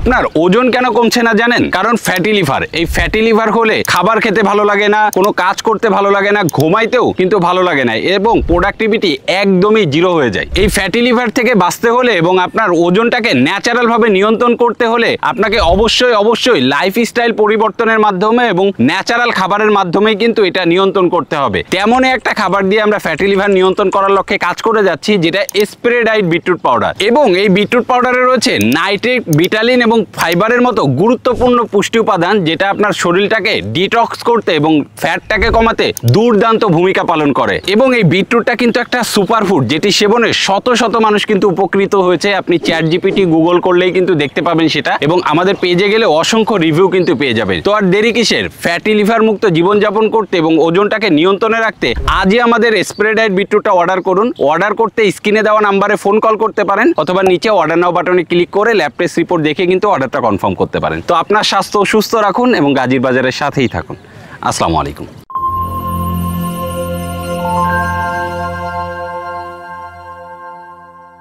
আপনার ওজন কেন কমছে না জানেন? কারণ ফ্যাটি লিভার। এই ফ্যাটি লিভার হলে খাবার খেতে ভালো লাগে না, কোনো কাজ করতে ভালো লাগে না, ঘুমাইতেও কিন্তু ভালো লাগে না এবং প্রোডাক্টিভিটি একদমই জিরো হয়ে যায়। এই ফ্যাটি লিভার থেকে বাঁচতে হলে এবং আপনার ওজনটাকে ন্যাচারাল ভাবে নিয়ন্ত্রণ করতে হলে আপনাকে অবশ্যই লাইফস্টাইল পরিবর্তনের মাধ্যমে এবং ন্যাচারাল খাবারের মাধ্যমে কিন্তু এটা নিয়ন্ত্রণ করতে হবে। তেমনই একটা খাবার দিয়ে আমরা ফ্যাটি লিভার নিয়ন্ত্রণ করার লক্ষ্যে কাজ করে যাচ্ছি, যেটা স্প্রেডাইট বিটরুট পাউডার। এবং এই বিটরুট পাউডারে রয়েছে নাইট্রেট, ভিটামিন এবং ফাইবারের মতো গুরুত্বপূর্ণ পুষ্টি উপাদান, যেটা আপনার শরীরটাকে ডিটক্স করতে এবং ফ্যাটটাকে কমাতে দুর্দান্ত ভূমিকা পালন করে। এবং এই বিটরুটটা কিন্তু একটা সুপারফুড, যেটি সেবনে শত শত মানুষ কিন্তু উপকৃত হয়েছে। আপনি চ্যাট জিপিটি গুগল করলেই কিন্তু দেখতে পাবেন সেটা, এবং আমাদের পেজে গেলে অসংখ্য রিভিউ কিন্তু পেয়ে যাবেন। তো আর দেরি কিসের? ফ্যাটি লিভার মুক্ত জীবনযাপন করতে এবং ওজনটাকে নিয়ন্ত্রণে রাখতে আজই আমাদের স্প্রেডাইট বিটরুটটা অর্ডার করুন। অর্ডার করতে স্ক্রিনে দেওয়া নাম্বারে ফোন কল করতে পারেন, অথবা নিচে অর্ডার নাও বাটনে ক্লিক করে ল্যাব টেস্ট রিপোর্ট দেখে কিন্তু অর্ডারটা কনফার্ম করতে পারেন। তো আপনার স্বাস্থ্য সুস্থ রাখুন এবং গাজীর বাজারের সাথেই থাকুন। আসসালামু আলাইকুম।